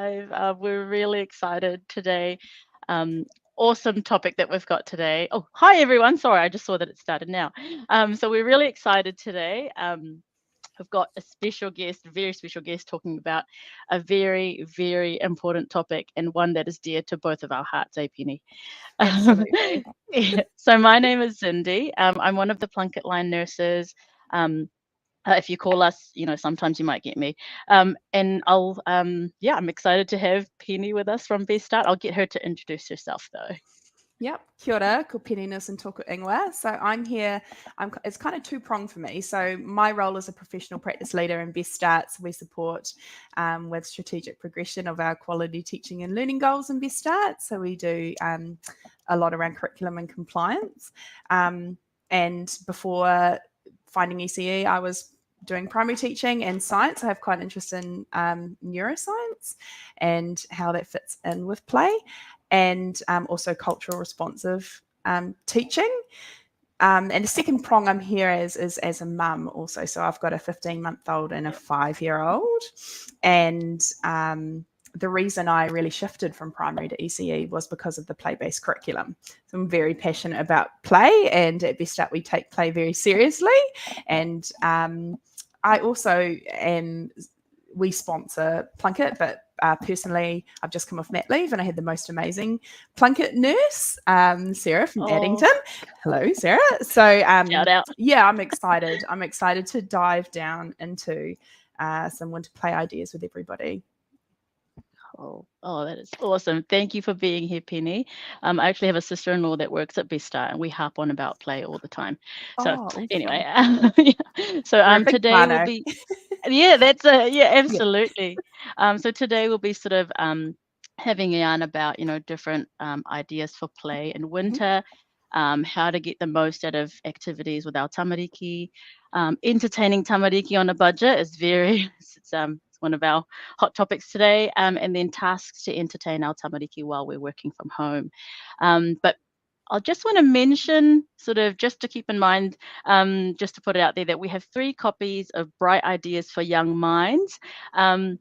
live. We're really excited today. Um, awesome topic that we've got today. Oh, hi everyone. Sorry, I just saw that it started now. So we're really excited today. We've got a special guest, a very special guest, talking about a very, very important topic and one that is dear to both of our hearts, eh, Penny? Absolutely. Yeah. So my name is Cindy. I'm one of the Plunkett Line nurses. Um, if you call us, sometimes you might get me. And I'm excited to have Penny with us from BestStart. I'll get her to introduce herself though. Yep. Kia ora, ko Penniness and tōku ingoa. So I'm here. It's kind of two-pronged for me. So my role as a professional practice leader in BestStarts, we support with strategic progression of our quality teaching and learning goals in BestStart. So we do a lot around curriculum and compliance. And before finding ECE, I was doing primary teaching and science. I have quite an interest in neuroscience and how that fits in with play, and also cultural responsive teaching. And the second prong I'm here is as a mum also. So I've got a 15-month-old and a 5-year-old. And the reason I really shifted from primary to ECE was because of the play-based curriculum. So I'm very passionate about play, and at BestStart we take play very seriously. And I also we sponsor Plunkett, but personally, I've just come off mat leave and I had the most amazing Plunkett nurse, Sarah from Addington. Hello, Sarah. So Shout out. yeah, I'm excited. I'm excited to dive down into some winter play ideas with everybody. Oh, that is awesome. Thank you for being here, Penny. I actually have a sister-in-law that works at BestStart, and we harp on about play all the time. So anyway, so today will be, absolutely. So today we'll be sort of having a yarn about, different ideas for play in winter, how to get the most out of activities with our tamariki. Entertaining tamariki on a budget is it's one of our hot topics today, and then tasks to entertain our tamariki while we're working from home. But I just want to mention, sort of just to keep in mind, just to put it out there, that we have 3 copies of Bright Ideas for Young Minds. I'll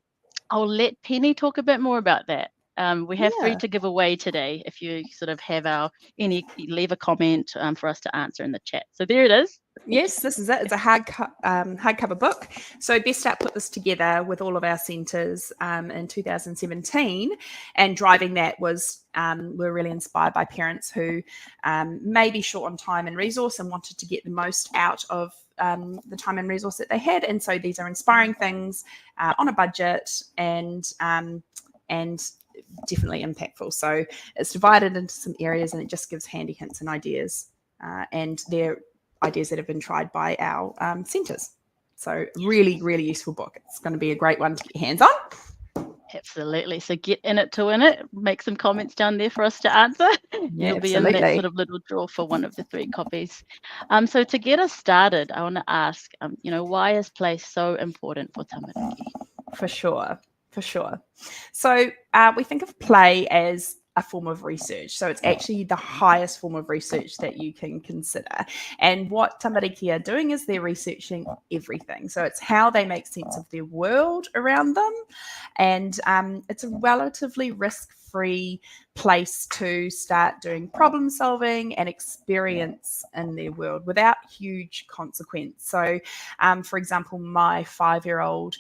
let Penny talk a bit more about that. We have 3 to give away today. If you sort of have leave a comment for us to answer in the chat. So there it is. Yes, this is it. It's a hardcover book. So BestStart put this together with all of our centres in 2017, and driving that was we're really inspired by parents who may be short on time and resource and wanted to get the most out of the time and resource that they had. And so these are inspiring things on a budget and definitely impactful. So it's divided into some areas, and it just gives handy hints and ideas, and they're ideas that have been tried by our centres. So really, really useful book. It's going to be a great one to get your hands on. Absolutely. So get in it to win it. Make some comments down there for us to answer. Yeah, You'll be in that sort of little draw for one of the 3 copies. So to get us started, I want to ask, why is play so important for tamariki? For sure. So we think of play as a form of research. So it's actually the highest form of research that you can consider. And what tamariki are doing is they're researching everything. So it's how they make sense of their world around them. And it's a relatively risk-free place to start doing problem solving and experience in their world without huge consequence. So, for example, my 5-year-old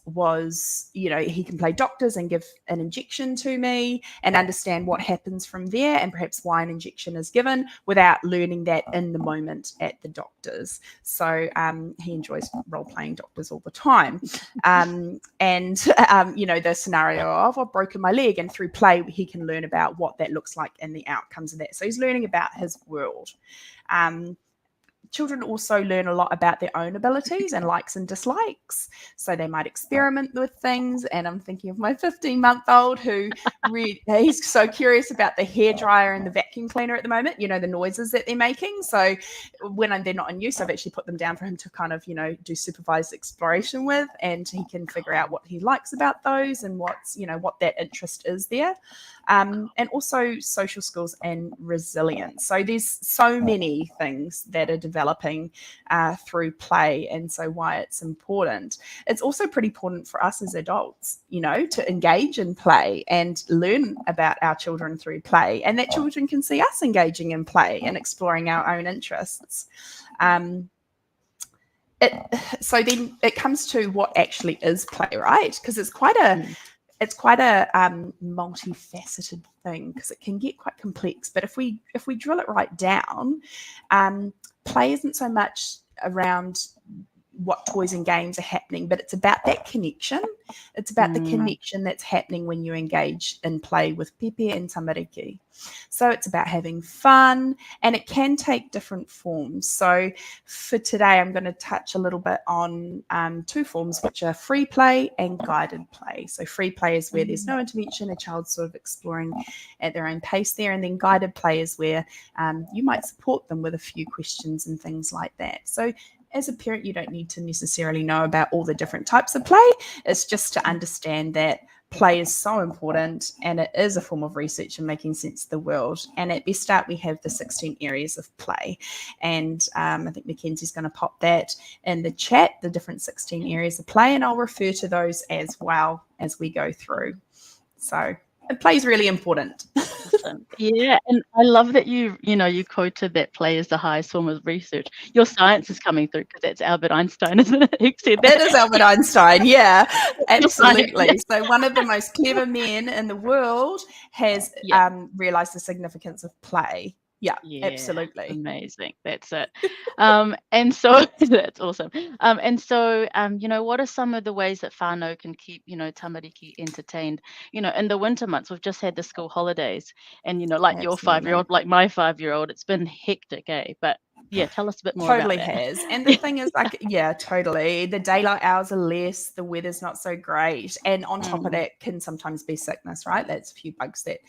was, he can play doctors and give an injection to me and understand what happens from there and perhaps why an injection is given without learning that in the moment at the doctors. So he enjoys role-playing doctors all the time. The scenario of I've broken my leg, and through play he can learn about what that looks like and the outcomes of that. So he's learning about his world. Children also learn a lot about their own abilities and likes and dislikes. So they might experiment with things. And I'm thinking of my 15-month-old who he's so curious about the hairdryer and the vacuum cleaner at the moment, the noises that they're making. So when they're not in use, I've actually put them down for him to kind of, do supervised exploration with, and he can figure out what he likes about those and what that interest is there. And also social skills and resilience. So there's so many things that are developed developing through play, and so why it's important. It's also pretty important for us as adults, to engage in play and learn about our children through play, and that children can see us engaging in play and exploring our own interests. So then it comes to what actually is play, right? Because it's quite a multifaceted thing, because it can get quite complex. But if we drill it right down, play isn't so much around what toys and games are happening, but it's about that connection. It's about the connection that's happening when you engage in play with pepe and tamariki. So it's about having fun, and it can take different forms. So for today, I'm going to touch a little bit on two forms, which are free play and guided play. So free play is where there's no intervention, a child's sort of exploring at their own pace there. And then guided play is where you might support them with a few questions and things like that. So as a parent, you don't need to necessarily know about all the different types of play. It's just to understand that play is so important, and it is a form of research and making sense of the world. And at BestStart, we have the 16 areas of play. And I think Mackenzie's going to pop that in the chat, the different 16 areas of play, and I'll refer to those as well as we go through. So play is really important. Awesome. Yeah, and I love that you quoted that play is the highest form of research. Your science is coming through, because that's Albert Einstein, isn't it? Who said that? It is Albert Einstein, yeah, Your science, absolutely. So one of the most clever men in the world has realised the significance of play. Yeah, absolutely. Amazing. That's it. And so that's awesome. And so, what are some of the ways that whānau can keep, tamariki entertained, in the winter months? We've just had the school holidays, and, like your 5-year-old, like my 5-year-old, it's been hectic, But yeah, tell us a bit more about that. Totally has. And the thing is, totally. The daylight hours are less, the weather's not so great. And on top of that can sometimes be sickness, right? That's a few bugs that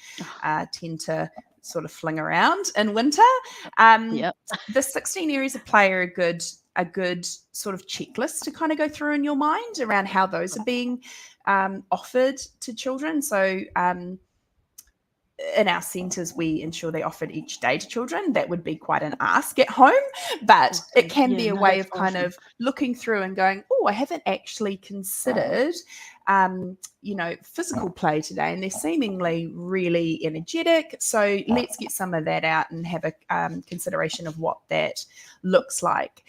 tend to sort of fling around in winter. The 16 areas of play are a good sort of checklist to kind of go through in your mind around how those are being offered to children. So in our centres, we ensure they're offered each day to children. That would be quite an ask at home, but it can be a way of kind of looking through and going, oh, I haven't actually considered, physical play today, and they're seemingly really energetic. So let's get some of that out and have a consideration of what that looks like.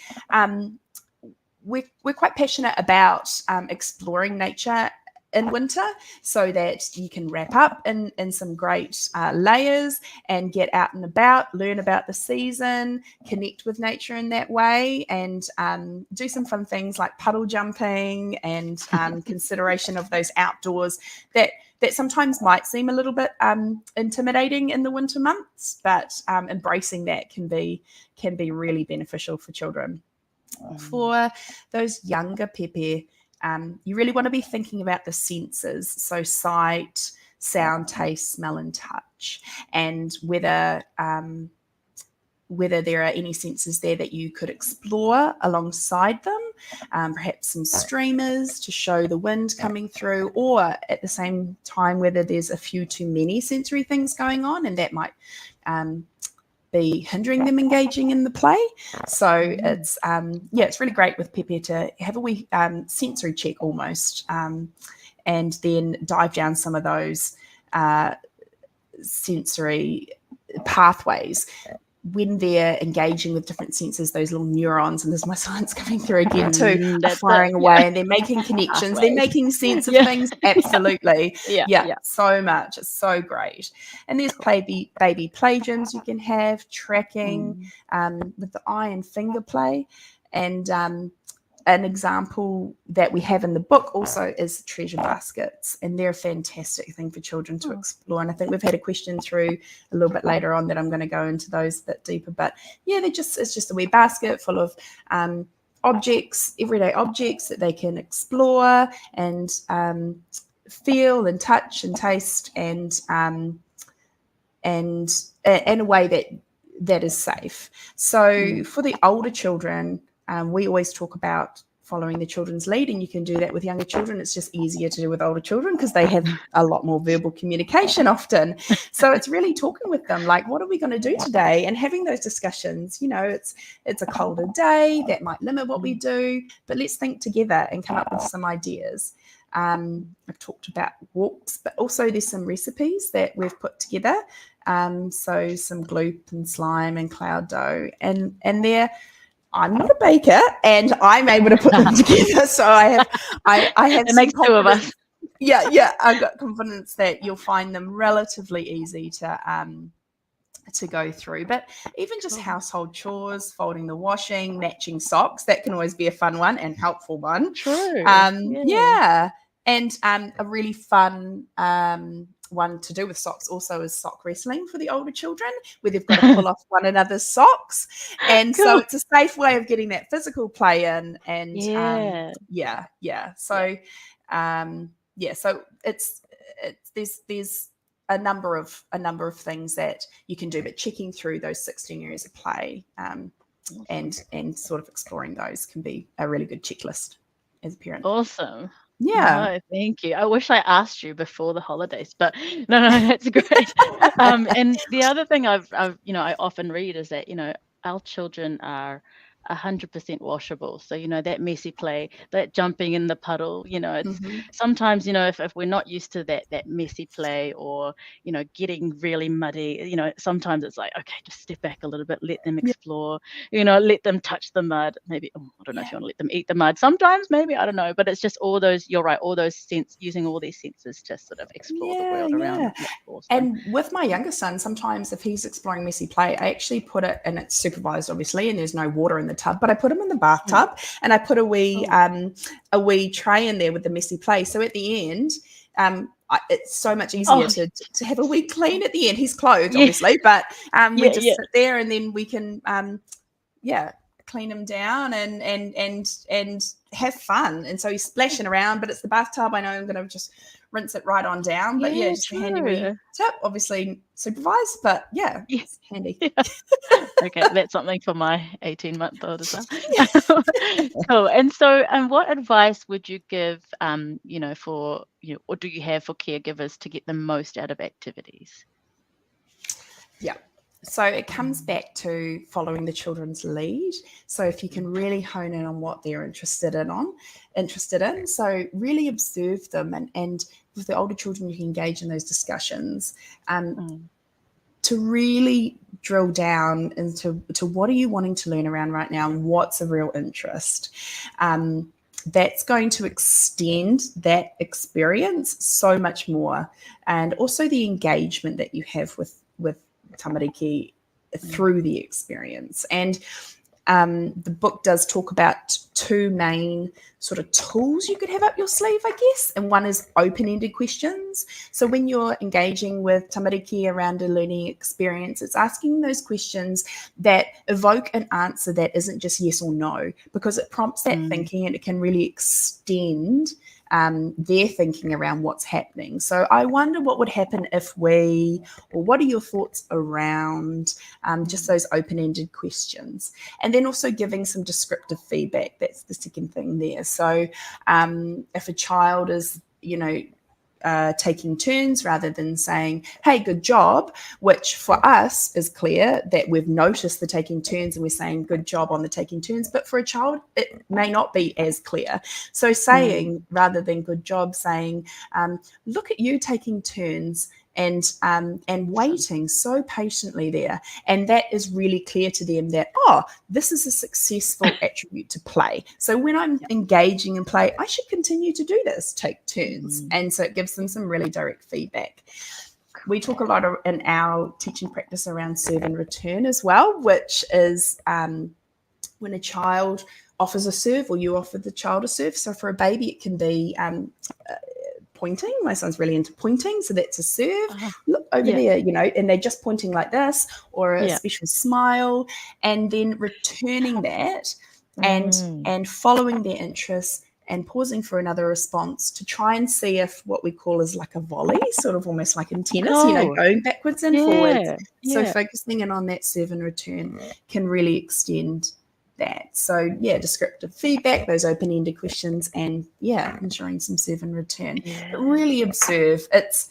We're quite passionate about exploring nature in winter, so that you can wrap up in some great layers and get out and about, learn about the season, connect with nature in that way, and do some fun things like puddle jumping and consideration of those outdoors that sometimes might seem a little bit intimidating in the winter months, but embracing that can be really beneficial for children. For those younger pepe, you really want to be thinking about the senses, so sight, sound, taste, smell, and touch, and whether there are any senses there that you could explore alongside them, perhaps some streamers to show the wind coming through, or at the same time whether there's a few too many sensory things going on, and that might be hindering them engaging in the play. So it's really great with pepe to have a wee sensory check almost, and then dive down some of those sensory pathways. When they're engaging with different senses, those little neurons, and there's my science coming through again too, are firing away, and they're making connections, they're making sense of things. Absolutely. So much. It's so great. And there's baby play gyms you can have, tracking with the eye and finger play. And an example that we have in the book also is treasure baskets, and they're a fantastic thing for children to explore. And I think we've had a question through a little bit later on that I'm going to go into those a bit deeper. But yeah, it's just a wee basket full of objects, everyday objects that they can explore and feel and touch and taste, and in a way that is safe. So for the older children, we always talk about following the children's lead, and you can do that with younger children. It's just easier to do with older children because they have a lot more verbal communication often. So it's really talking with them, like, what are we going to do today, and having those discussions. It's a colder day that might limit what we do, but let's think together and come up with some ideas. I've talked about walks, but also there's some recipes that we've put together. So some gloop and slime and cloud dough, and I'm not a baker, and I'm able to put them together. So I have It makes two of us. Yeah, I've got confidence that you'll find them relatively easy to go through. But even just household chores, folding the washing, matching socks, that can always be a fun one and helpful one. True. Yeah. And a really fun one to do with socks also is sock wrestling for the older children, where they've got to pull off one another's socks. And Cool. so it's a safe way of getting that physical play in. And So so it's there's a number of things that you can do, but checking through those 16 areas of play and sort of exploring those can be a really good checklist as a parent. Awesome. Yeah. No, thank you. I wish I asked you before the holidays, but no, that's great. And the other thing I often read is that, our children are 100% washable. So, that messy play, that jumping in the puddle, it's sometimes, if we're not used to that messy play or, getting really muddy, sometimes it's like, okay, just step back a little bit, let them explore, let them touch the mud. Maybe, I don't know if you want to let them eat the mud. Sometimes maybe, I don't know, but it's just you're right, all those using all these senses to sort of explore the world around them. Awesome. And with my younger son, sometimes if he's exploring messy play, I actually put it, and it's supervised obviously, and there's no water in the tub, but I put him in the bathtub and I put a wee tray in there with the messy play. So at the end, it's so much easier to have a wee clean at the end. He's clothed, obviously, but we just sit there and then we can clean him down and have fun. And so he's splashing around, but it's the bathtub. I know I'm going to just rinse it right on down, but just a handy wee tip, obviously supervised, but it's handy. Okay, that's something for my 18-month-old as well. Cool. And so, what advice would you give, or do you have for caregivers to get the most out of activities? Yeah. So it comes back to following the children's lead. So if you can really hone in on what they're interested in. So really observe them, and with the older children, you can engage in those discussions to really drill down into what are you wanting to learn around right now, and what's a real interest. That's going to extend that experience so much more, and also the engagement that you have with tamariki through the experience. And the book does talk about two main sort of tools you could have up your sleeve, I guess. And one is open-ended questions. So when you're engaging with tamariki around a learning experience, it's asking those questions that evoke an answer that isn't just yes or no, because it prompts that thinking, and it can really extend their thinking around what's happening. So I wonder what would happen if or what are your thoughts around just those open-ended questions? And then also giving some descriptive feedback. That's the second thing there. So if a child is, taking turns rather than saying, hey, good job, which for us is clear that we've noticed the taking turns and we're saying good job on the taking turns, but for a child, it may not be as clear. So saying, rather than good job, saying, look at you taking turns and waiting so patiently there. And that is really clear to them that, this is a successful attribute to play. So when I'm engaging in play, I should continue to do this, take turns. And so it gives them some really direct feedback. We talk a lot in our teaching practice around serve and return as well, which is when a child offers a serve or you offer the child a serve. So for a baby, it can be pointing. My son's really into pointing, so that's a serve. Look over there, and they're just pointing like this, or a special smile, and then returning that and following their interests and pausing for another response to try and see if what we call is like a volley, sort of almost like in tennis, going backwards and forwards. So focusing in on that serve and return can really extend that. So yeah, descriptive feedback, those open-ended questions, and yeah, ensuring some serve and return. But Yeah. really observe. It's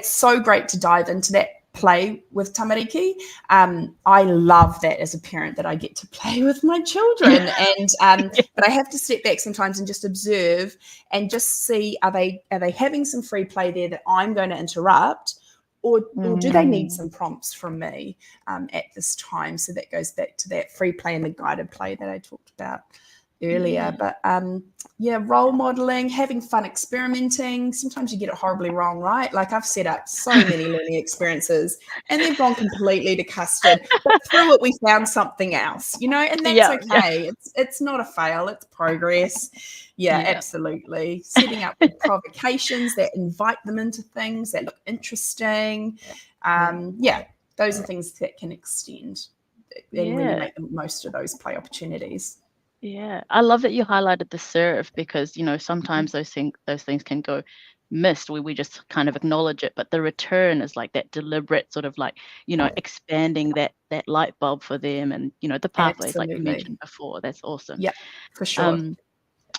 so great to dive into that play with tamariki. I love that as a parent, that I get to play with my children, and but I have to step back sometimes and just observe and just see, are they having some free play there that I'm going to interrupt, or do they need some prompts from me at this time? So that goes back to that free play and the guided play that I talked about earlier. But yeah, role modeling, having fun experimenting. Sometimes you get it horribly wrong, right? Like, I've set up so many learning experiences and they've gone completely to custard, but through it we found something else, and that's Yeah, yeah, okay. It's not a fail, it's progress. Yeah, yeah, absolutely. Setting up with provocations that invite them into things that look interesting. Yeah, those are things that can extend and really yeah. make the most of those play opportunities. Yeah, I love that you highlighted the serve because, sometimes those things can go missed. We just kind of acknowledge it, but the return is like that deliberate sort of like, expanding that light bulb for them and, the pathways like you Absolutely. mentioned before. That's awesome. Yeah, for sure. Um,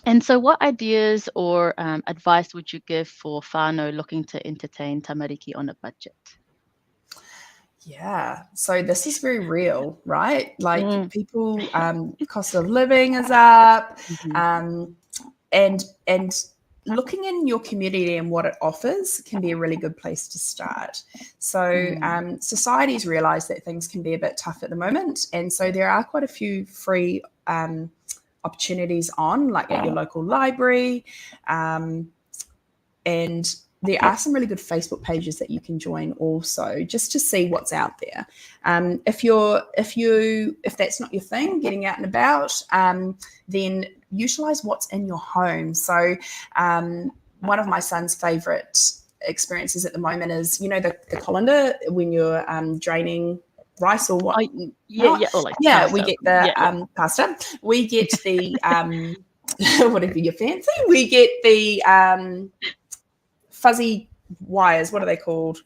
and so what ideas or advice would you give for whānau looking to entertain tamariki on a budget? Yeah. So this is very real, right? Like, Mm, people, cost of living is up, mhm, um, and looking in your community and what it offers can be a really good place to start. So mm, societies realize that things can be a bit tough at the moment, and so there are quite a few free opportunities on, like at your local library, um, and there are some really good Facebook pages that you can join also, just to see what's out there. If that's not your thing, getting out and about, then utilize what's in your home. So one of my son's favorite experiences at the moment is, the colander when you're draining rice or what oh, yeah, not. yeah, or like Yeah, we pasta. get the Yeah, yeah. pasta. We get the whatever you're fancy. We get the fuzzy wires. What are they called?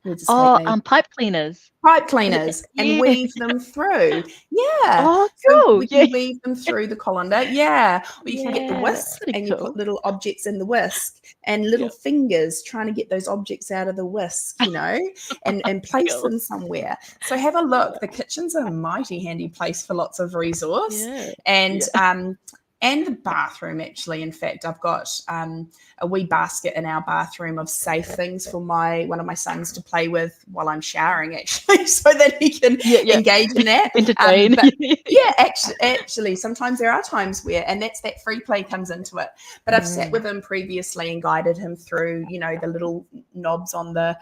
Words escape Oh, me. pipe cleaners. Pipe Yeah, cleaners, and yeah. weave them through. Yeah. Oh, So cool. we Yeah, can weave them through the colander. Yeah. Or you can get the yeah, that's whisk pretty and you put cool. little objects in the whisk, and little Yeah, fingers trying to get those objects out of the whisk, and place cool. them somewhere. So have a look. The kitchen's a mighty handy place for lots of resource. Yeah, And yeah. and the bathroom, actually. In fact, I've got a wee basket in our bathroom of safe things for one of my sons to play with while I'm showering, actually, so that he can Yeah, yeah. engage in that. Entertain. But yeah, actually, sometimes there are times where, and that's that free play comes into it. But I've sat Mm, with him previously and guided him through, the little knobs on the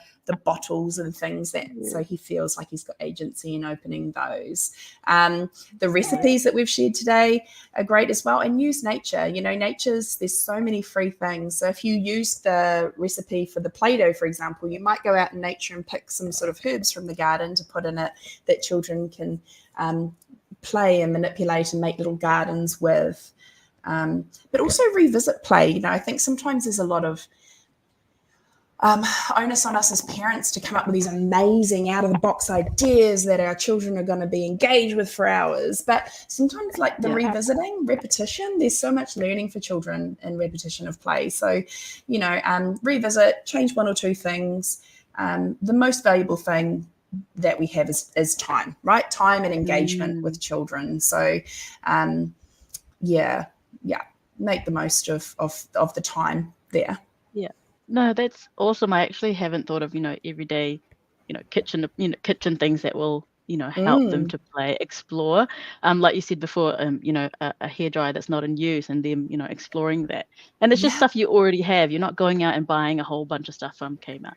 bottles and things, that yeah, so he feels like he's got agency in opening those. The recipes that we've shared today are great as well, and use nature. There's so many free things. So if you use the recipe for the Play-Doh, for example, you might go out in nature and pick some sort of herbs from the garden to put in it that children can play and manipulate and make little gardens with. But also revisit play. I think sometimes there's a lot of onus on us as parents to come up with these amazing out of the box ideas that our children are going to be engaged with for hours. But sometimes, like the yeah. revisiting, repetition, there's so much learning for children in repetition of play. So, revisit, change one or two things. The most valuable thing that we have is time, right? Time and engagement Mm, with children. So, yeah, make the most of the time there. yeah. No, that's awesome. I actually haven't thought of, everyday, kitchen things that will, help them Mm, to play, explore. Like you said before, a hairdryer that's not in use and them, exploring that. And it's just yeah, stuff you already have. You're not going out and buying a whole bunch of stuff from Kmart.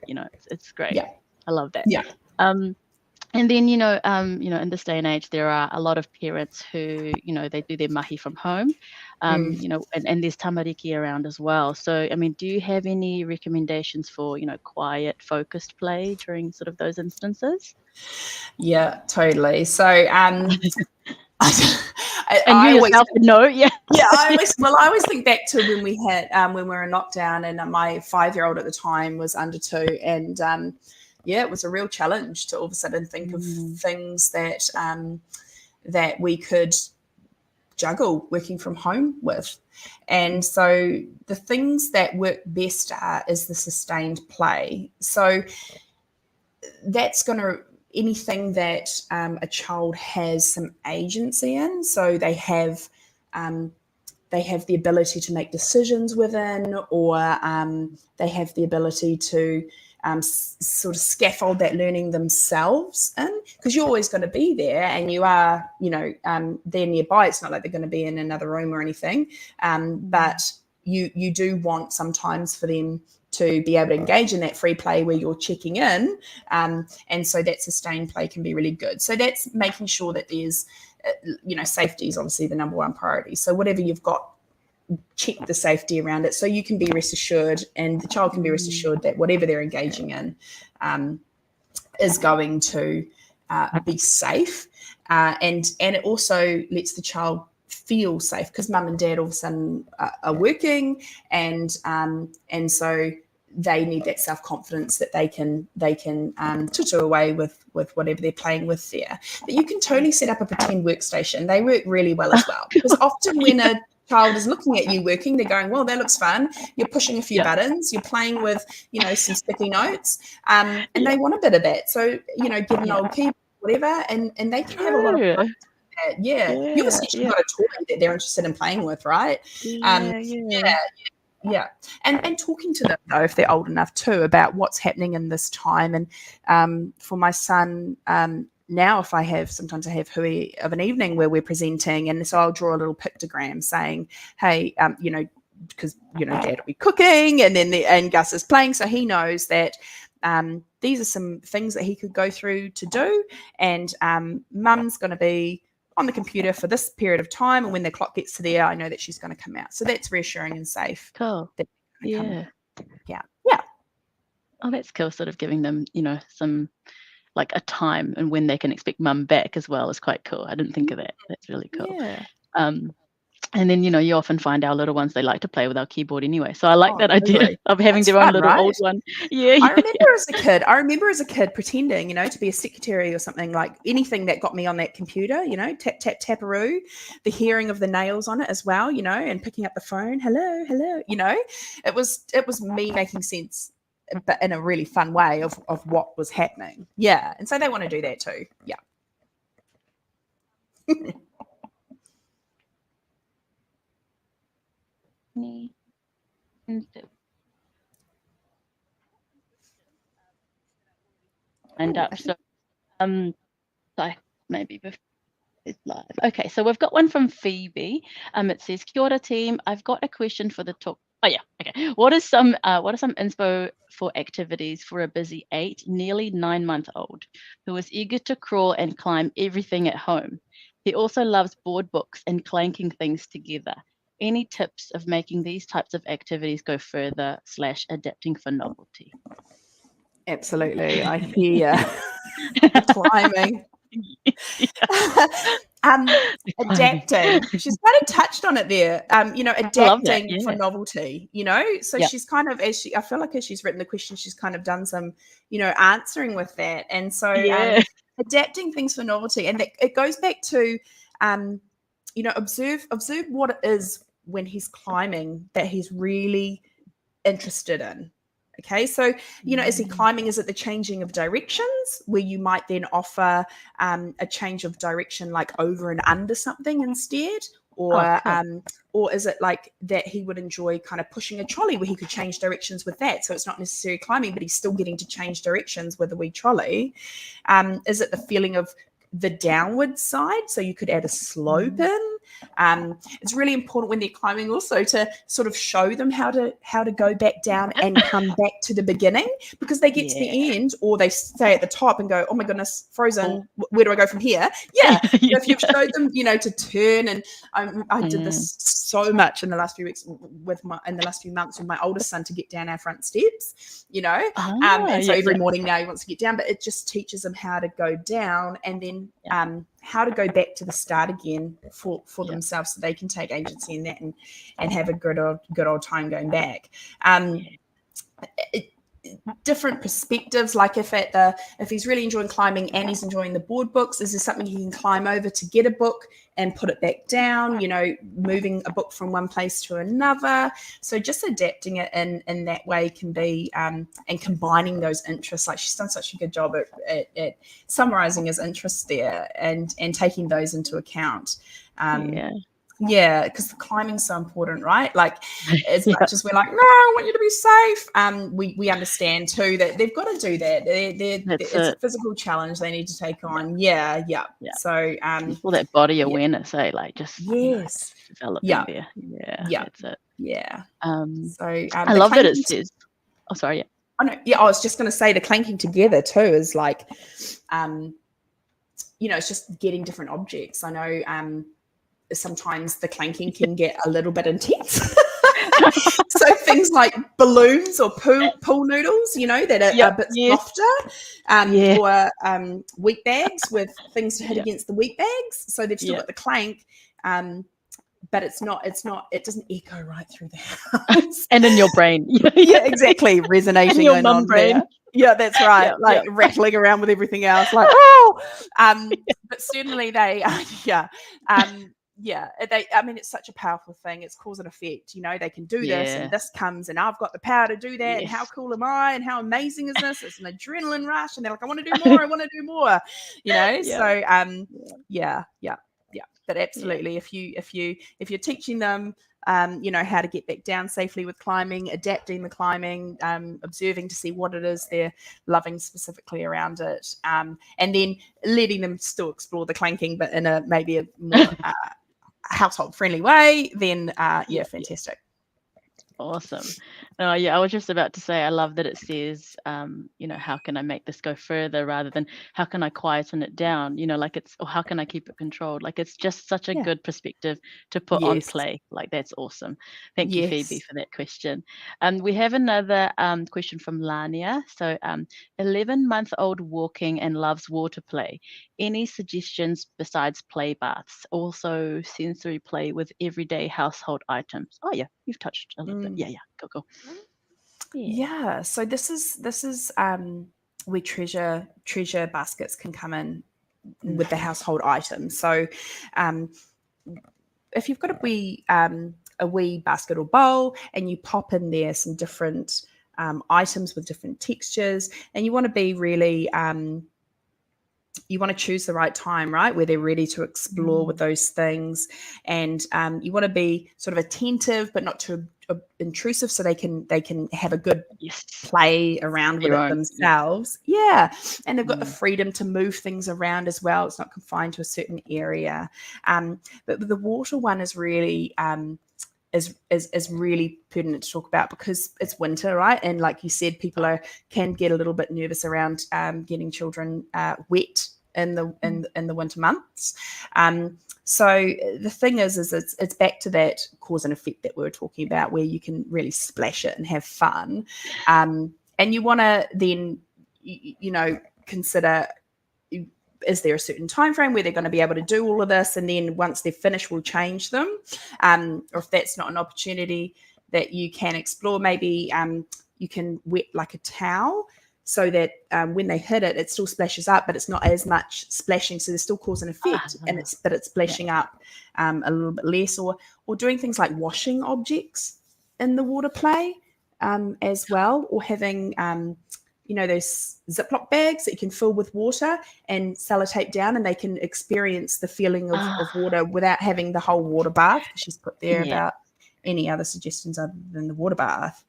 It's great. yeah, I love that. yeah. Um, And then, in this day and age, there are a lot of parents who, they do their mahi from home, Mm. and there's tamariki around as well. So, I mean, do you have any recommendations for, quiet, focused play during sort of those instances? Yeah, totally. So, I, And you I always, yourself would know, yeah. yeah, Yeah. I always think back to when we had, when we were in lockdown, and my 5-year-old at the time was under 2, and yeah, it was a real challenge to all of a sudden think of Mm, things that that we could juggle working from home with. And so the things that work best is the sustained play. So that's going to, anything that a child has some agency in, so they have the ability to make decisions within, or they have the ability to sort of scaffold that learning themselves in, because you're always going to be there and you are, they're nearby. It's not like they're going to be in another room or anything, but you do want sometimes for them to be able to engage in that free play where you're checking in, and so that sustained play can be really good. So that's making sure that there's, safety is obviously the number one priority. So whatever you've got, check the safety around it so you can be rest assured, and the child can be rest assured that whatever they're engaging in is going to be safe, and it also lets the child feel safe, because mum and dad all of a sudden are working, and so they need that self-confidence that they can tutu away with whatever they're playing with there. But you can totally set up a pretend workstation. They work really well as well, because often when a child is looking at you working, they're going, well, that looks fun. You're pushing a few buttons, you're playing with, some sticky notes, and they want a bit of that. So, get an old keyboard, whatever, and they can have a lot of fun. You've essentially got a toy that they're interested in playing with, right? Yeah. And talking to them, though, if they're old enough too, about what's happening in this time. And for my son, now sometimes I have hui of an evening where we're presenting, and so I'll draw a little pictogram saying, hey, because dad will be cooking, and Gus is playing, so he knows that these are some things that he could go through to do, and mum's going to be on the computer for this period of time, and when the clock gets to there, I know that she's going to come out. So that's reassuring and safe. Cool. Yeah. Oh, that's cool. Sort of giving them, some like a time and when they can expect mum back as well is quite cool. I didn't think of that. That's really cool. And then, you often find our little ones, they like to play with our keyboard anyway. So I like that idea of having their own little old one. Yeah. I remember as a kid pretending, to be a secretary or something, like anything that got me on that computer, tap, tap, taparoo, the hearing of the nails on it as well, and picking up the phone, hello, it was me making sense, but in a really fun way of what was happening. Yeah. And so they want to do that too. Yeah. And up. So maybe before it's live. Okay, so we've got one from Phoebe. It says, Kia ora team, I've got a question for the talk. Oh yeah, okay. What are some inspo for activities for a busy 8, nearly 9-month-old who is eager to crawl and climb everything at home? He also loves board books and clanking things together. Any tips of making these types of activities go further / adapting for novelty? Absolutely, I hear climbing. Adapting. She's kind of touched on it there. Adapting for novelty. So she's kind of, I feel like as she's written the question, she's kind of done some, answering with that. And so adapting things for novelty, and it goes back to, observe what it is when he's climbing that he's really interested in. Okay, so, as he climbing, is it the changing of directions where you might then offer a change of direction, like over and under something instead? Or or is it like that he would enjoy kind of pushing a trolley where he could change directions with that? So it's not necessarily climbing, but he's still getting to change directions with a wee trolley. Is it the feeling of the downward side? So you could add a slope in. It's really important when they're climbing also to sort of show them how to go back down and come back to the beginning, because they get to the end, or they stay at the top and go, oh my goodness, frozen, where do I go from here? If you've showed them to turn, and I did this so much in the last few weeks in the last few months with my oldest son, to get down our front steps, and so every morning now he wants to get down, but it just teaches them how to go down, and then how to go back to the start again for themselves, so they can take agency in that and have a good old time going back. different perspectives, like if he's really enjoying climbing and he's enjoying the board books, is there something he can climb over to get a book and put it back down, moving a book from one place to another. So just adapting it in that way can be and combining those interests. Like, she's done such a good job at summarizing his interests there and taking those into account. Yeah, because the climbing's so important, right? Like, as much as we're like, no, I want you to be safe, we understand too that they've got to do that. It's a physical challenge they need to take on. Yeah. So all that body awareness, like just developing there. That's it. Yeah. So I love that it says. Oh, sorry. Oh no, I was just going to say the clanking together too is like, it's just getting different objects. I know. Sometimes the clanking can get a little bit intense. So things like balloons or pool noodles, that are a bit softer, or wheat bags with things to hit against the wheat bags. So they've still got the clank, but it doesn't echo right through the house. And in your brain. Exactly. Resonating in your mum brain. Yeah, that's right. Rattling around with everything else, like, oh, but certainly they, it's such a powerful thing. It's cause and effect. They can do this, and this comes, and I've got the power to do that. And how cool am I? And how amazing is this? It's an adrenaline rush, and they're like, I want to do more. I want to do more. So But absolutely, if you're teaching them, how to get back down safely with climbing, adapting the climbing, observing to see what it is they're loving specifically around it, and then letting them still explore the clanking, but in maybe a more household friendly way, then fantastic. Awesome. I was just about to say, I love that it says, how can I make this go further rather than how can I quieten it down? Or how can I keep it controlled? Like, it's just such a good perspective to put on play. Like, that's awesome. Thank you, Phoebe, for that question. We have another question from Lania. So 11-month-old walking and loves water play. Any suggestions besides play baths? Also sensory play with everyday household items. Oh yeah, you've touched a little bit. Yeah, go. Yeah. So this is where treasure baskets can come in with the household items. So if you've got a wee basket or bowl and you pop in there some different items with different textures, and you want to be really you want to choose the right time, right, where they're ready to explore with those things, and you want to be sort of attentive but not too intrusive, so they can have a good play around with it themselves. And they've got the freedom to move things around as well. It's not confined to a certain area. But the water one is really is really pertinent to talk about because it's winter, right? And like you said, people can get a little bit nervous around getting children wet in the winter months. So the thing is it's back to that cause and effect that we were talking about, where you can really splash it and have fun. And you want to then, consider, is there a certain time frame where they're going to be able to do all of this, and then once they're finished, we'll change them. Or if that's not an opportunity that you can explore, maybe you can wet like a towel so that when they hit it, it still splashes up, but it's not as much splashing. So there's still cause and effect, but it's splashing up a little bit less. Or doing things like washing objects in the water play as well, or having those Ziploc bags that you can fill with water and sellotape down, and they can experience the feeling of water without having the whole water bath. She's put there about any other suggestions other than the water bath.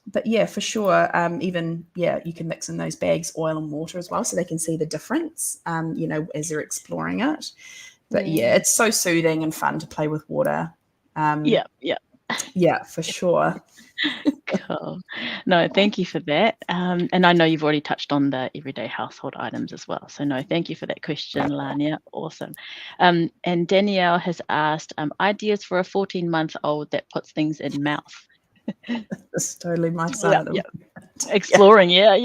But yeah, for sure. Even you can mix in those bags oil and water as well, so they can see the difference, as they're exploring it. But it's so soothing and fun to play with water. Yeah, for sure. Cool. No, thank you for that. And I know you've already touched on the everyday household items as well. So no, thank you for that question, Lania. Awesome. And Danielle has asked ideas for a 14-month-old that puts things in mouth. That's totally my son. Exploring, yeah.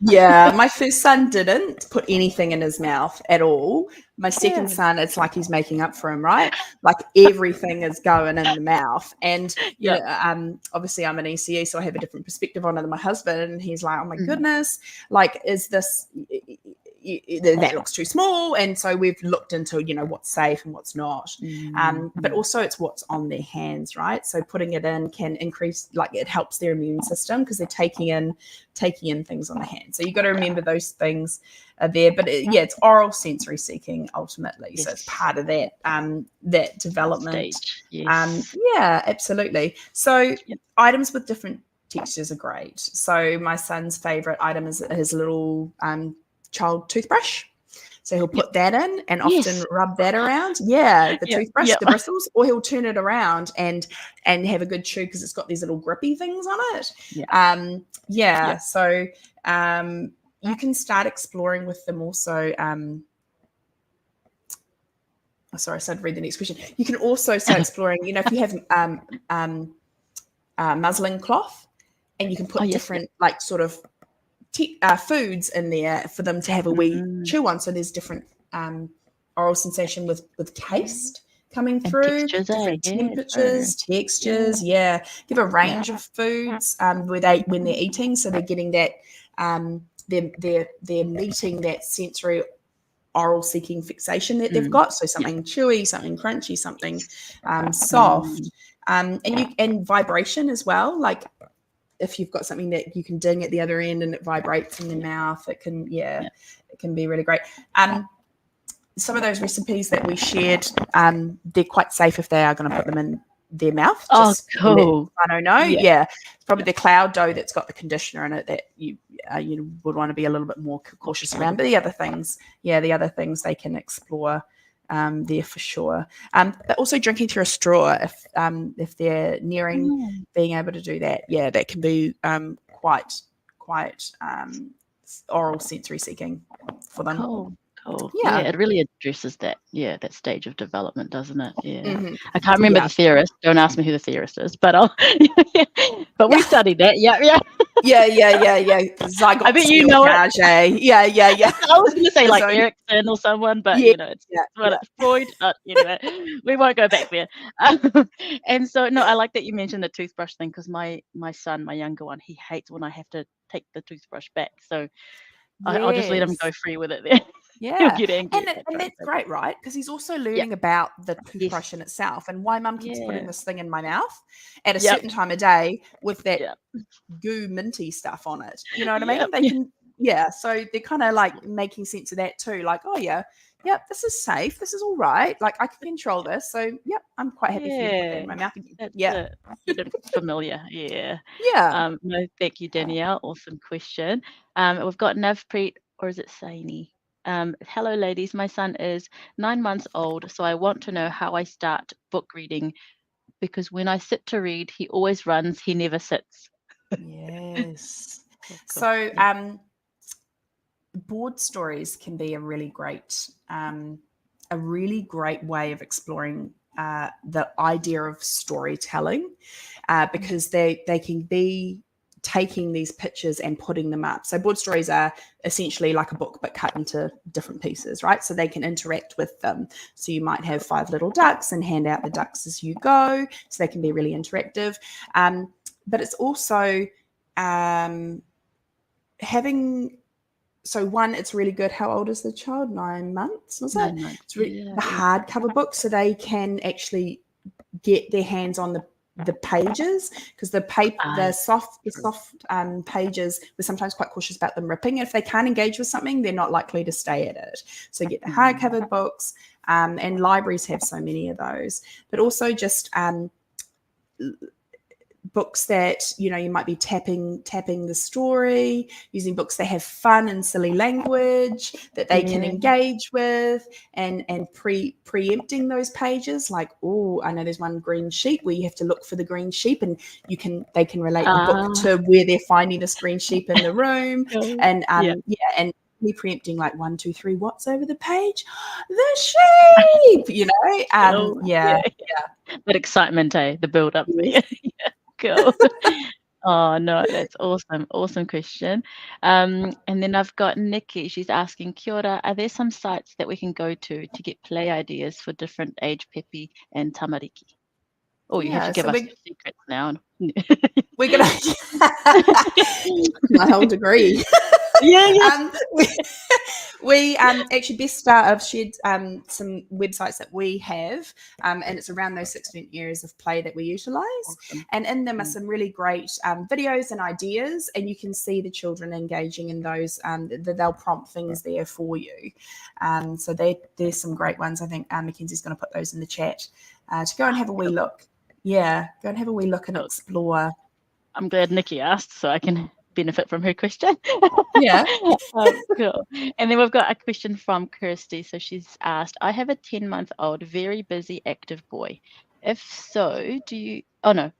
Yeah, my first son didn't put anything in his mouth at all. My second Yeah, son, it's like he's making up for him, right? Like everything is going in the mouth. And, yeah. obviously I'm an ECE, so I have a different perspective on it than my husband. And he's like, oh my Mm, goodness, like, is this, that looks too small. And so we've looked into, what's safe and what's not. But also it's what's on their hands, right? So putting it in can increase, like it helps their immune system because they're taking in things on the hand. So you've got to remember those things are there. But it's oral sensory seeking ultimately. yes. So it's part of that that development. Stage, yes. Yeah, absolutely. So Yep. items with different textures are great. So my son's favorite item is his little child toothbrush. So he'll put that in and often Yes. rub that around. Yeah, the toothbrush, Yep. the bristles, or he'll turn it around and have a good chew because it's got these little grippy things on it. Yeah. Yeah. So you can start exploring with them also. Sorry, I started to read the next question. You can also start exploring, if you have muslin cloth and you can put Yes. different like sort of foods in there for them to have a wee chew on. So there's different oral sensation with taste coming And through, textures, different Yeah, true. temperatures, textures. Yeah, give a range of foods when they're eating, so they're getting that they're meeting that sensory oral seeking fixation that they've got. So something chewy, something crunchy, something soft, and vibration as well. Like if you've got something that you can ding at the other end and it vibrates in the mouth, it can it can be really great. Some of those recipes that we shared, they're quite safe if they are going to put them in their mouth. Oh, Just cool. I don't know. Yeah. It's probably the cloud dough that's got the conditioner in it that you would want to be a little bit more cautious around. But the other things they can explore there for sure. But also drinking through a straw if they're nearing being able to do that. Yeah, that can be quite oral sensory seeking for them. Cool. Yeah, Yeah. it really addresses that stage of development, doesn't it? Yeah. Mm-hmm. I can't remember Yeah. the theorist. Don't ask me who the theorist is, but but we Yeah. studied that. Yeah. Yeah. I bet you Zygotsky or know it. Piaget. Yeah. I was going to say like So, Erickson or someone, but yeah. it's Freud. Anyway, we won't go back there. And so, no, I like that you mentioned the toothbrush thing because my son, my younger one, he hates when I have to take the toothbrush back. So I'll just let him go Yes. free with it there. He'll Yeah. get angry at And that that's great, right? Because he's also Yeah. learning about the Yes. toothbrush in itself and why mum keeps putting Yeah. this thing in my mouth at a Yep. certain time of day with that Yep. goo minty stuff on it. You know what I Yep. mean? They can, so they're kind of like making sense of that too. Like, oh yeah, this is safe. This is all right. Like I can control this. So I'm quite happy for you to put that in my mouth again. That's Yeah. it. Get it familiar. Yeah. Yeah. No, thank you, Danielle. Awesome question. We've got Navpreet, or is it Saini? Hello, ladies. My son is 9 months old, so I want to know how I start book reading because when I sit to read, he always runs. He never sits. Yes. Oh, gosh, So, yeah. board stories can be a really great way of exploring the idea of storytelling because they can be taking these pictures and putting them up. So board stories are essentially like a book but cut into different pieces, right? So they can interact with them. So you might have 5 little ducks and hand out the ducks as you go. So they can be really interactive. But it's also having one, it's really good. How old is the child? 9 months, was it? 9 months. It's really the hardcover book, so they can actually get their hands on the pages because the soft pages, we're sometimes quite cautious about them ripping. If they can't engage with something, they're not likely to stay at it. So get the hardcover books, and libraries have so many of those. But also just books that you might be tapping the story, using books that have fun and silly language that they can engage with, and preempting those pages. Like, oh, I know there's one green sheep where you have to look for the green sheep, and they can relate the book to where they're finding this green sheep in the room, and and preempting like 1, 2, 3, what's over the page? The sheep, That excitement, the build up. Yes. Cool. Oh, no, that's awesome. Awesome question. And then I've got Nikki. She's asking, Kia ora, are there some sites that we can go to get play ideas for different age Pepe and tamariki? Oh, you have to Yeah, give so us the secrets now. we're gonna my whole degree. Yeah, yeah. We, we actually Best Start have shared some websites that we have, and it's around those 6 different areas of play that we utilize. Awesome. And in them are some really great videos and ideas, and you can see the children engaging in those. They'll prompt things there for you. So there's some great ones. I think Mackenzie's going to put those in the chat to go and have a wee look. Yeah, go and have a wee look and explore. I'm glad Nikki asked so I can benefit from her question. Yeah. Cool. And then we've got a question from Kirsty. So she's asked, I have a 10-month-old, very busy, active boy. If so, do you, oh no,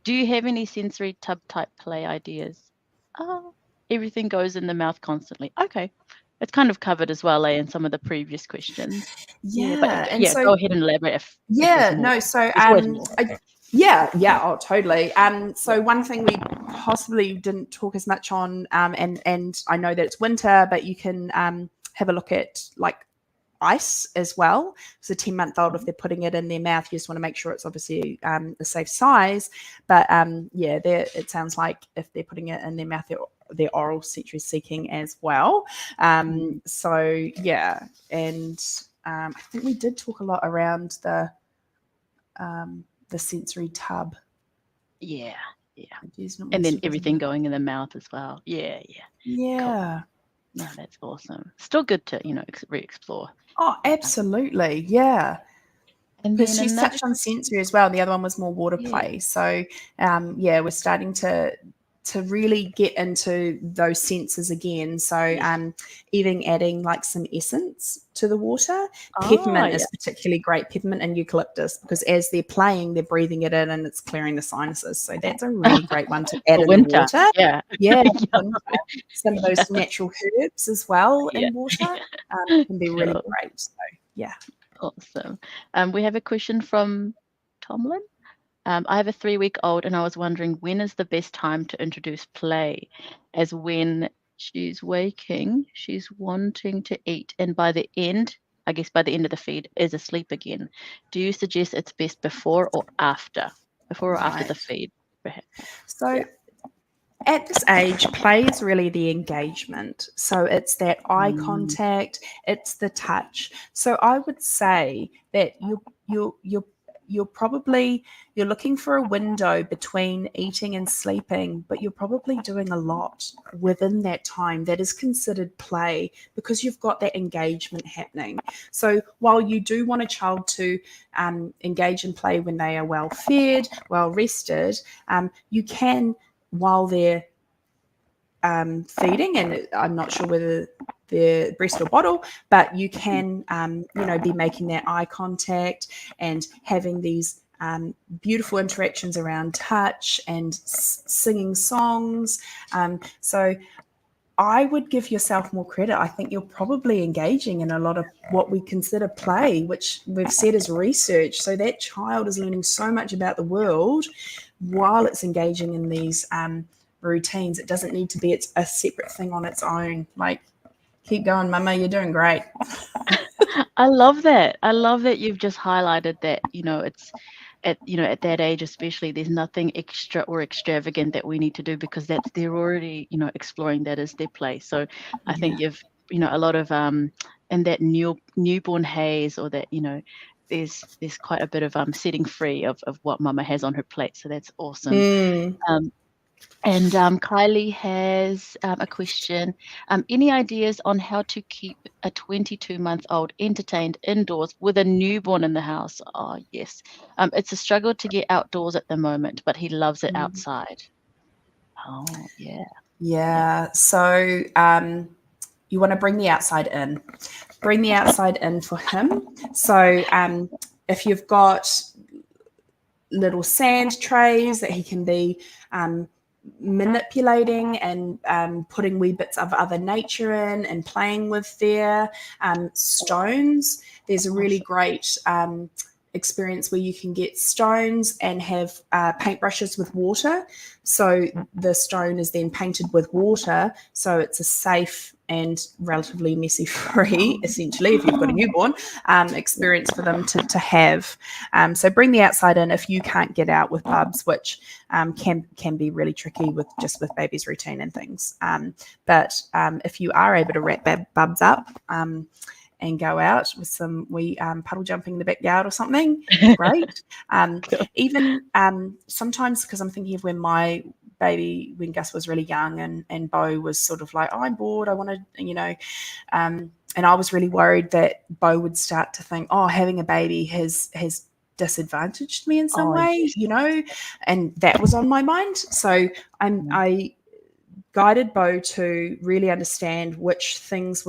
do you have any sensory tub type play ideas? Oh, everything goes in the mouth constantly. Okay. It's kind of covered as well, in some of the previous questions. Yeah, but Yeah. And yeah, so go ahead and elaborate if there's yeah, more. no, so There's always more. yeah, oh totally. So Yeah. one thing we possibly didn't talk as much on, and I know that it's winter, but you can have a look at like ice as well. So 10-month-old, if they're putting it in their mouth, you just want to make sure it's obviously a safe size. But yeah, it sounds like if they're putting it in their mouth, they're oral sensory seeking as well. So yeah, and I think we did talk a lot around the sensory tub. Yeah, yeah. Not And then listed, everything it? going in the mouth as well. Yeah, yeah. Cool. Yeah. No, that's awesome. Still good to, re-explore. Oh, absolutely. Yeah. And Because then she's another touched on sensory as well. The other one was more water yeah. play. So yeah, we're starting to really get into those senses again. So Yes. even adding like some essence to the water. Oh, Peppermint yeah. is particularly great, peppermint and eucalyptus, because as they're playing, they're breathing it in and it's clearing the sinuses. So that's a really great one to add For in the winter. water. Yeah. Yeah, Yeah. some of those natural herbs as well Yeah. in water can be really Cool. great. So yeah. Awesome. We have a question from Tomlin. I have a 3-week-old and I was wondering when is the best time to introduce play, as when she's waking, she's wanting to eat, and by the end, I guess by the end of the feed, is asleep again. Do you suggest it's best before or after? Before or after the Right. feed, perhaps? So Yeah. at this age, play is really the engagement. So it's that eye Mm, contact, it's the touch. So I would say that you're probably you're looking for a window between eating and sleeping, but you're probably doing a lot within that time that is considered play, because you've got that engagement happening. So while you do want a child to engage in play when they are well fed, well rested, you can, while they're feeding, and I'm not sure whether they're breast or bottle, but you can, be making that eye contact and having these beautiful interactions around touch and singing songs. So I would give yourself more credit. I think you're probably engaging in a lot of what we consider play, which we've said is research. So that child is learning so much about the world while it's engaging in these routines. It doesn't need to be a separate thing on its own. Like, keep going, Mama. You're doing great. I love that. I love that you've just highlighted that, it's at that age especially, there's nothing extra or extravagant that we need to do because they're already, exploring that as their play. So I Yeah. think you've, a lot of in that newborn haze, or that, there's quite a bit of setting free of what mama has on her plate. So that's awesome. Mm. And Kylie has a question. Any ideas on how to keep a 22-month-old entertained indoors with a newborn in the house? Oh, yes. It's a struggle to get outdoors at the moment, but he loves it Mm. outside. Oh, yeah. Yeah. So you want to bring the outside in. Bring the outside in for him. So if you've got little sand trays that he can be manipulating and putting wee bits of other nature in and playing with there. Stones. There's a really Awesome. great experience where you can get stones and have paintbrushes with water. So the stone is then painted with water. So it's a safe and relatively messy free, essentially, if you've got a newborn, experience for them to have. So bring the outside in if you can't get out with bubs, which can be really tricky with baby's routine and things. But if you are able to wrap bubs up, and go out with some puddle jumping in the backyard or something, great. Even sometimes, because I'm thinking of when my baby, when Gus was really young and Bo was sort of like, oh, I'm bored, I want to, and I was really worried that Bo would start to think, oh, having a baby has disadvantaged me in some way, and that was on my mind. So I guided Bo to really understand which things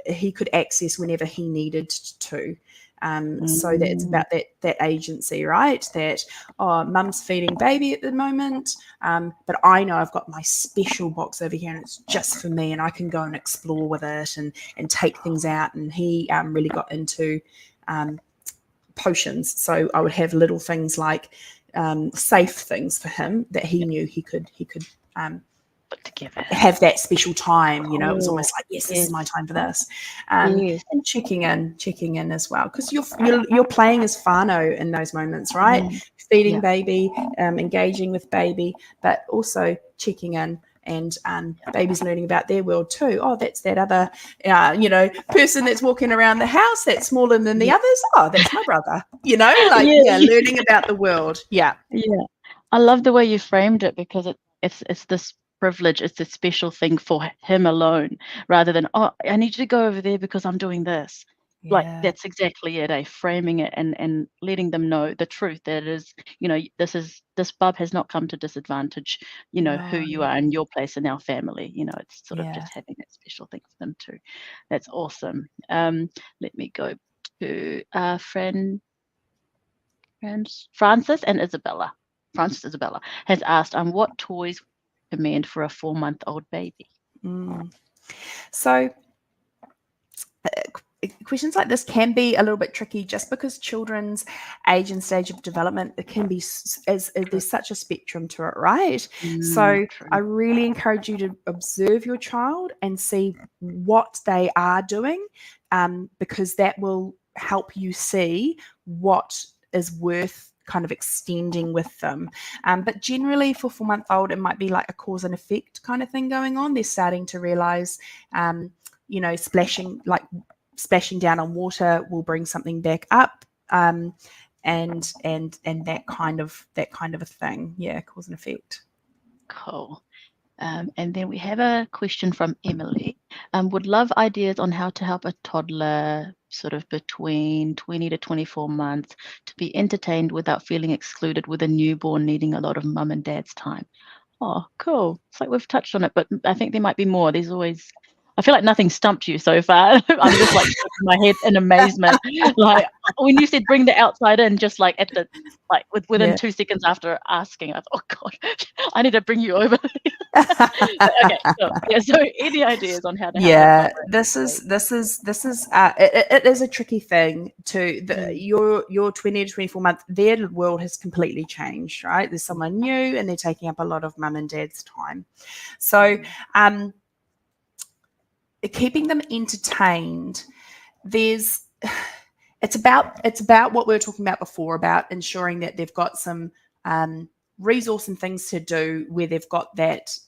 he could access whenever he needed to. So that it's about that agency, right? That, oh, mum's feeding baby at the moment, but I know I've got my special box over here and it's just for me, and I can go and explore with it and take things out. And he really got into potions. So I would have little things like safe things for him that he knew he could put together, have that special time. It was almost like, yes, this is my time for this. And checking in as well, because you're playing as whānau in those moments, right? Feeding baby, engaging with baby, but also checking in. And baby's learning about their world too. Oh, that's that other, person that's walking around the house that's smaller than the others. Oh, that's my brother. Learning about the world. Yeah. I love the way you framed it, because it's this privilege, it's a special thing for him alone, rather than, oh, I need you to go over there because I'm doing this. Like, that's exactly it, framing it and letting them know the truth, that it is, this bub has not come to disadvantage, who you are and your place in our family. It's sort of just having that special thing for them too. That's awesome. Let me go to Francis Isabella has asked, what toys recommend for a 4-month-old baby? So questions like this can be a little bit tricky, just because children's age and stage of development, it can be there's such a spectrum to it, right? So true. I really encourage you to observe your child and see what they are doing, because that will help you see what is worth kind of extending with them. But generally for 4-month-old, it might be like a cause and effect kind of thing going on. They're starting to realize, splashing down on water will bring something back up, and that kind of a thing. Yeah, cause and effect. Cool. And then we have a question from Emily. Would love ideas on how to help a toddler sort of between 20 to 24 months to be entertained without feeling excluded, with a newborn needing a lot of mum and dad's time. Oh, cool. It's like we've touched on it, but I think there might be more. There's always, I feel like nothing stumped you so far. I'm just like shaking my head in amazement. Like when you said bring the outside in, just like within 2 seconds after asking, I thought, oh God, I need to bring you over. Okay, so any ideas on how to help? This is it is a tricky thing to your 20 to 24 months. Their world has completely changed, right? There's someone new and they're taking up a lot of mum and dad's time. So keeping them entertained, it's about what we were talking about before, about ensuring that they've got some resource and things to do where they've got that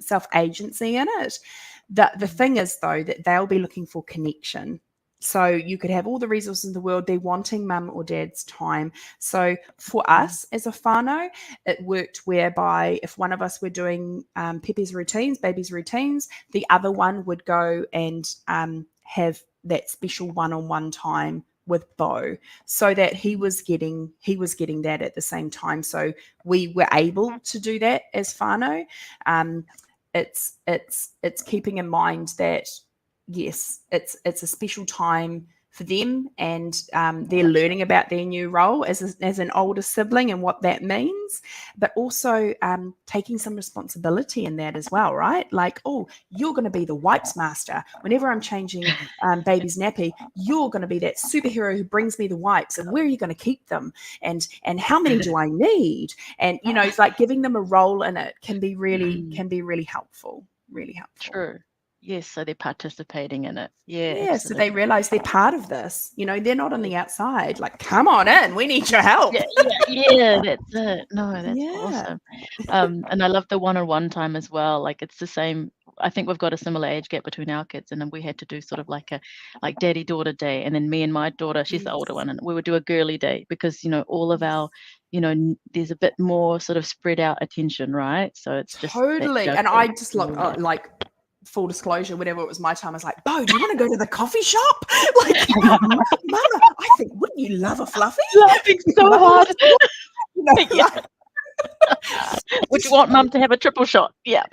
self-agency in it. The thing is, though, that they'll be looking for connection. So you could have all the resources in the world, they're wanting mum or dad's time. So for us as a whānau, it worked whereby if one of us were doing Pepe's routines, baby's routines, the other one would go and have that special one-on-one time with Bo, so that he was getting that at the same time. So we were able to do that as whānau. It's keeping in mind that yes, it's a special time for them, and they're learning about their new role as an older sibling and what that means, but also taking some responsibility in that as well, right? Like, oh, you're going to be the wipes master. Whenever I'm changing baby's nappy, you're going to be that superhero who brings me the wipes, and where are you going to keep them? And how many do I need? And, you know, it's like giving them a role in it can be really helpful, really helpful. True. Yes, so they're participating in it. Yeah, Yeah, so they absolutely. realize they're part of this. You know, they're not on the outside. Like, come on in, we need your help. Yeah, that's it. No, that's Yeah, awesome. And I love the one-on-one time as well. Like it's the same. I think we've got a similar age gap between our kids, and then we had to do sort of like a daddy-daughter day, and then me and my daughter, she's the older yes, one, and we would do a girly day because all of our, there's a bit more sort of spread out attention, right? So it's just that totally. And I juggle. just look Yeah. like, full disclosure, whenever it was my time, I was like, Bo, do you want to go to the coffee shop? Like, Mama, I think, wouldn't you love a fluffy? Laughing so Mama hard. wants one. You know, Yeah. like, Would you want mum to have a triple shot? Yeah.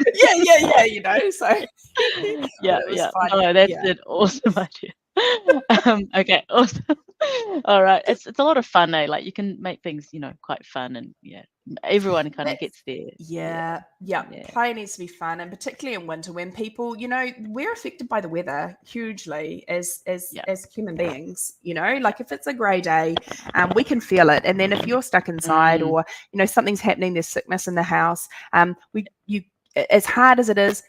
yeah, you know, so Yeah, it was yeah. fun. No, that's Yeah. an awesome idea. Okay, awesome. All right. It's a lot of fun, eh? Like you can make things, quite fun and yeah, everyone kind of That's gets there. yeah, Yeah, play needs to be fun, and particularly in winter when people, you know, we're affected by the weather hugely yeah, as human beings. You know, like if it's a grey day, we can feel it, and then if you're stuck inside mm, or something's happening, there's sickness in the house, you as hard as it is,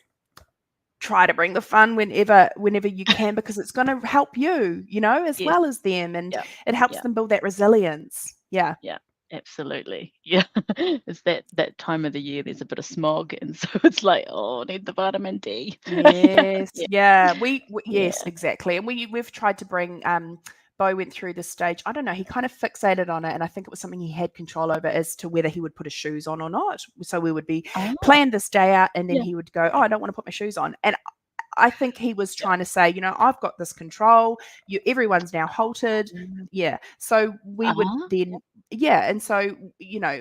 try to bring the fun whenever you can, because it's going to help you, as yes, well as them, and yeah, it helps yeah, them build that resilience. Yeah. yeah. Absolutely. Yeah. It's that time of the year there's a bit of smog and so it's like, oh, need the vitamin D. Yes, Yeah, yeah, yes, yeah. exactly, and we've tried to bring. Bo went through this stage. I don't know. He kind of fixated on it, and I think it was something he had control over as to whether he would put his shoes on or not. So we would be Oh, planned this day out, and then yeah, he would go, "Oh, I don't want to put my shoes on," and I think he was yeah. trying to say, I've got this control. Everyone's now halted. Mm, Yeah. So we would uh-huh. then, yeah. And so,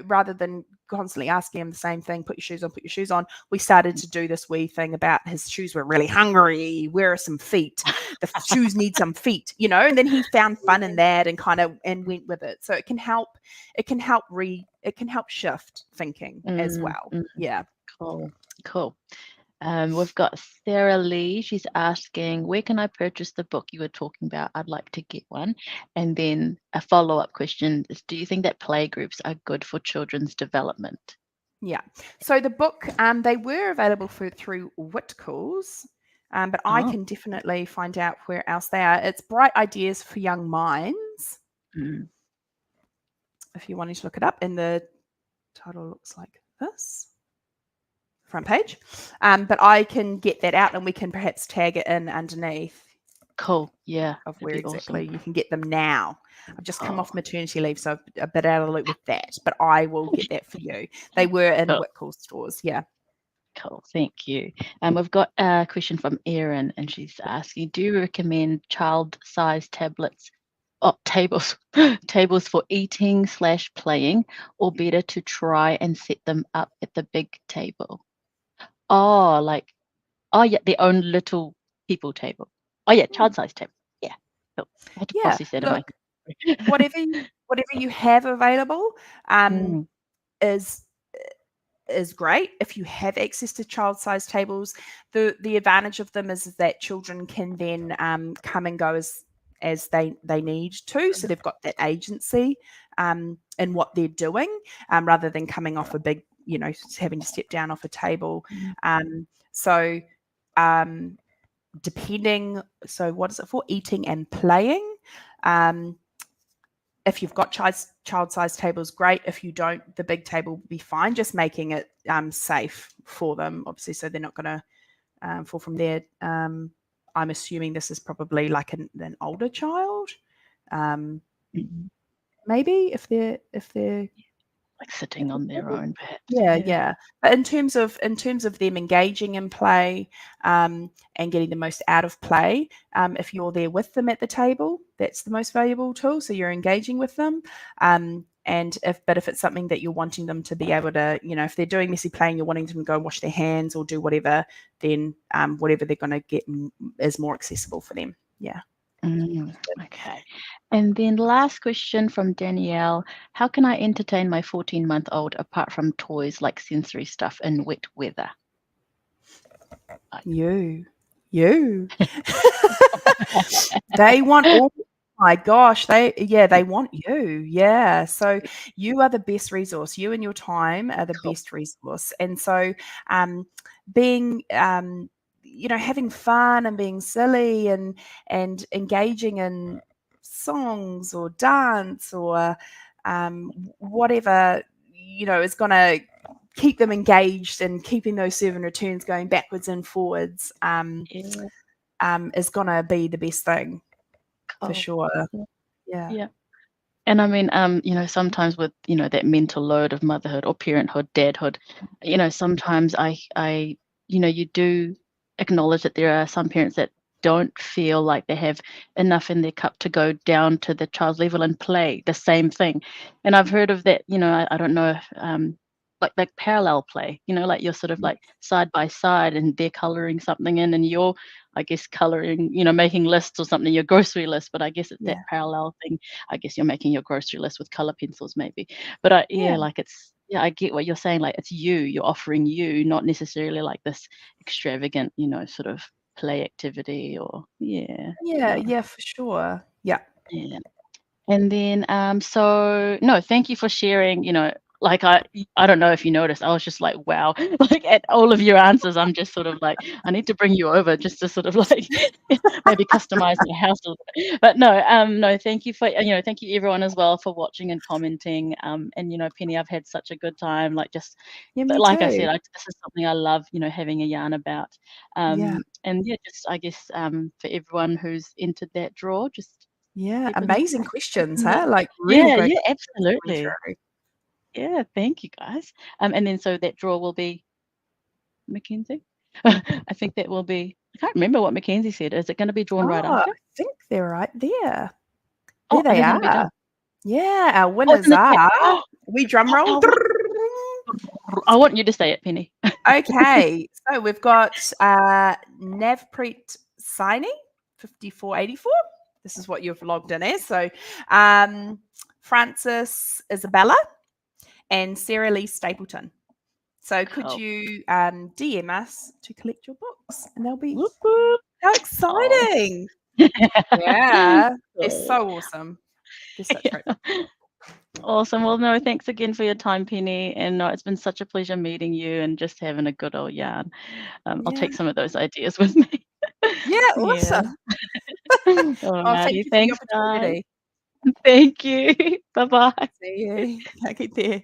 rather than constantly asking him the same thing, put your shoes on, we started to do this wee thing about his shoes were really hungry. Where are some feet? The shoes need some feet, and then he found fun in that and and went with it. So it can help shift thinking as Mm, well. mm, Yeah. cool, cool. We've got Sarah Lee. She's asking, where can I purchase the book you were talking about? I'd like to get one. And then a follow-up question is, do you think that playgroups are good for children's development? Yeah. So the book, they were available through Whitcoulls, but I Oh, can definitely find out where else they are. It's Bright Ideas for Young Minds, mm, if you wanted to look it up. And the title looks like this, front page. But I can get that out, and we can perhaps tag it in underneath cool. Yeah, of that'd where be awesome. exactly you can get them now. I've just come Oh, off maternity leave, so I'm a bit out of the loop with that, but I will get that for you. They were in cool, Whitcoulls stores. Yeah. cool. Thank you. We've got a question from Erin, and she's asking, do you recommend child-sized tablets? Oh, tables, tables for eating/playing, or better to try and set them up at the big table? Oh, like, oh yeah, their own little people table. Oh yeah, Hmm. child-sized table. Yeah, cool. I had to Yeah. process that in my Look, whatever you have available um, Mm, is is great. If you have access to child-sized tables, the advantage of them is that children can then come and go as they need to, so they've got that agency in what they're doing, rather than coming off a big, having to step down off a table. mm, So um, depending, so what is it for? Eating and playing. Um, if you've got child-sized tables, great. If you don't, the big table will be fine. Just making it safe for them, obviously, so they're not going to fall from there. I'm assuming this is probably like an older child, um, mm. maybe if they're Like sitting on their own, perhaps. yeah, Yeah. yeah. But in terms of them engaging in play, and getting the most out of play, if you're there with them at the table, that's the most valuable tool. So you're engaging with them. And if it's something that you're wanting them to be able to, if they're doing messy playing, you're wanting them to go wash their hands or do whatever, then whatever they're going to get is more accessible for them. Yeah. Okay. And then last question from Danielle. How can I entertain my 14-month-old apart from toys like sensory stuff in wet weather? You. They want all my gosh, they want you. Yeah. So you are the best resource. You and your time are the Cool. best resource. And so being having fun and being silly and engaging in songs or dance or whatever is going to keep them engaged and keeping those serve and returns going backwards and forwards Yeah, is going to be the best thing for cool. sure. Yeah. Yeah. Yeah. And I mean, sometimes with, that mental load of motherhood or parenthood, dadhood, sometimes you do acknowledge that there are some parents that don't feel like they have enough in their cup to go down to the child's level and play the same thing. And I've heard of that, I don't know if, like parallel play, like you're sort of like side by side and they're coloring something in and you're, I guess, coloring, making lists or something, your grocery list, but I guess it's that Yeah. parallel thing. I guess you're making your grocery list with color pencils maybe. But Yeah. like I get what you're saying. Like it's you're offering you, not necessarily like this extravagant, sort of play activity or Yeah. no, Yeah, for sure. Yeah. yeah. And then, so no, thank you for sharing, like I don't know if you noticed, I was just like, wow, like at all of your answers, I'm just sort of like, I need to bring you over just to sort of like maybe customize my house a little bit. But no, thank you for, thank you everyone as well for watching and commenting. And Penny, I've had such a good time, like just Yeah, but me like I too. said, this is something I love, having a yarn about. Yeah. And yeah, just I guess for everyone who's entered that draw, just Yeah. keep in Amazing questions, keeping the huh? Like really yeah, great yeah, questions coming absolutely. through. Yeah, thank you guys. And then so that draw will be Mackenzie? I think that will be I can't remember what Mackenzie said. Is it gonna be drawn right Oh, I after? think they're right there. There Oh, are they they gonna be are. done? Yeah, our Oh, it's in winners the chat. are Oh, we drum oh, roll. I want you to say it, Penny. Okay, so we've got Navpreet Saini, 5484. This is what you've logged in as. So Francis Isabella and Sarah Lee Stapleton. So could Cool. you DM us to collect your books? And they'll be Whoop, whoop. how Oh. exciting. Yeah, it's Cool. so awesome. They're such great. Awesome. Well, no, thanks again for your time, Penny. And no, it's been such a pleasure meeting you and just having a good old yarn. I'll Yeah. take some of those ideas with me. Yeah, Yeah. awesome. Oh, thank Alrighty. you for the Thanks, guys. opportunity. Thank you. Bye bye. See you. Okay, there.